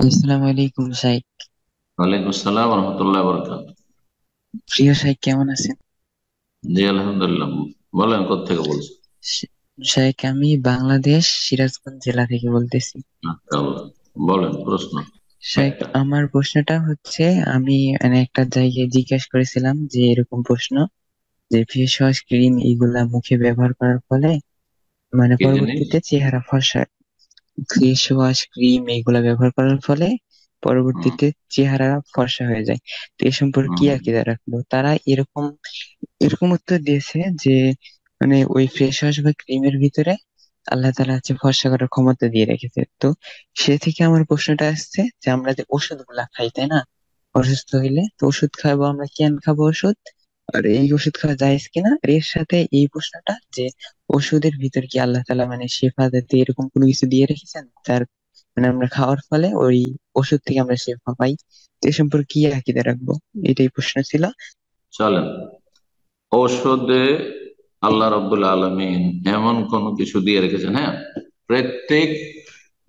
আসসালামু আলাইকুম শাইখ। ওয়ালাইকুম আসসালাম রহমতুল্লাহ বরকাত। প্রিয় শাইখ, কেমন আছেন? জি আলহামদুলিল্লাহ। বলেন কোত্থেকে বলছেন? শা- শাইখ, আমি বাংলাদেশ সিরাজগঞ্জ জেলা থেকে বলতেছি। মাশাআল্লাহ। বলেন প্রশ্ন। শাইখ, আমার প্রশ্নটা হচ্ছে, আমি মানে একটা জায়গায় জিজ্ঞেস করেছিলাম যে এরকম প্রশ্ন, যে ফেস ওয়াশ ক্রিম এইগুলা মুখে ব্যবহার করার ফলে মানে কি জিনিস? পরবর্তীতে চেহারা ফর্সা, ফেস ওয়াশ ক্রিম এইগুলা ব্যবহার করার ফলে হুম, পরবর্তীতে চেহারা ফর্সা হয়ে যায়। তো এ সম্পর্কে কি হুম, আকিদা রাখবো? তারা এরকম এরকম উত্তর দিয়েছে যে মানে ওই ফেস ওয়াশ বা ক্রিমের ভিতরে আল্লাহ তাআলা হচ্ছে ফর্সা করার ক্ষমতা দিয়ে রেখেছে। তো সে থেকে আমার প্রশ্নটা আসছে যে আমরা যে ওষুধ গুলা খাই, তাই না? অসুস্থ হইলে তো ওষুধ খাবো, আমরা কেন খাবো ওষুধ? আর এই ওষুধ খাওয়া জায়েজ কিনা? আর এর সাথে এই প্রশ্নটা যে ওষুধের ভিতর কি আল্লাহ তাআলা মানে শেফা জাতীয় এরকম কোনো কিছু দিয়ে রেখেছেন যার মানে আমরা খাওয়ার ফলে ওই ওষুধ থেকে আমরা শেফা পাই? তো এ সম্পর্কে কি আকীদা রাখবো, এটাই প্রশ্ন ছিল। চলেন। ঔষধে আল্লাহ রাব্বুল আলামিন এমন কোন কিছু দিয়ে রেখেছেন, হ্যাঁ। প্রত্যেক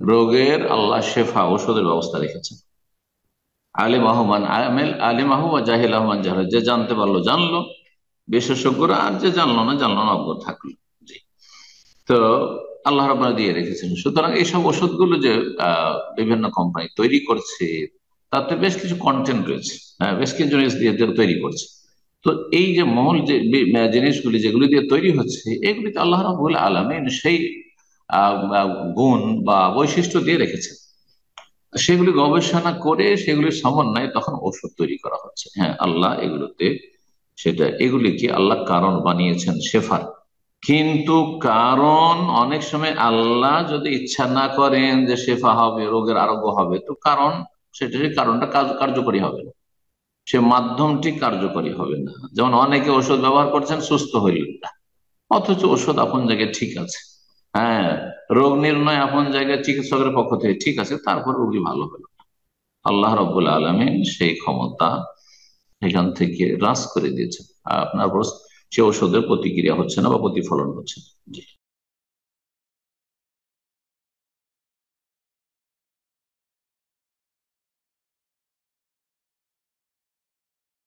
রোগের আল্লাহ শেফা ওষুধের ব্যবস্থা রেখেছেন। আলিম আহমান আমেল আলিম আহু জাহিল আহমান জাহল, যে জানতে পারলো জানলো, বিশেষজ্ঞরা, আর যে জানলো না জানলো না, অজ্ঞ থাকলো। জি। তো আল্লাহ রাব্বুল দিয়ে রেখেছেন, সুতরাং এইসব ওষুধগুলো যে বিভিন্ন কোম্পানি তৈরি করছে, তাতে বেশ কিছু কন্টেন্ট রয়েছে। হ্যাঁ, বেশ কিছু জিনিস দিয়ে দিয়ে তৈরি করছে। তো এই যে মহল যে জিনিসগুলি যেগুলি দিয়ে তৈরি হচ্ছে, এগুলিতে আল্লাহ রাব্বুল আলামিন সেই গুণ বা বৈশিষ্ট্য দিয়ে রেখেছে। সেগুলি গবেষণা করে সেগুলির সমন্বয়ে তখন ওষুধ তৈরি করা হচ্ছে। হ্যাঁ, আল্লাহ এগুলোতে সেটা এগুলিকে আল্লাহ কারণ বানিয়েছেন শেফার। কিন্তু কারণ অনেক সময় আল্লাহ যদি ইচ্ছা না করেন যে শেফা হবে, রোগের আরোগ্য হবে, তো কারণ সেটা সেই কারণটা কার্যকরী হবে না, সে মাধ্যমটি কার্যকরী হবে না। যেমন অনেকে ওষুধ ব্যবহার করছেন, সুস্থ হইলেন না, অথচ ওষুধ আপন জায়গায় ঠিক আছে। হ্যাঁ, রোগ নির্ণয় আপন জায়গায় চিকিৎসকের পক্ষ থেকে ঠিক আছে, তারপর রোগী ভালো হলো। আল্লাহ রব্বুল আলমিন সেই ক্ষমতা এখান থেকে হ্রাস করে দিয়েছেন। আপনার সে ঔষধের প্রতিক্রিয়া হচ্ছে না বা প্রতিফলন হচ্ছে না। জি।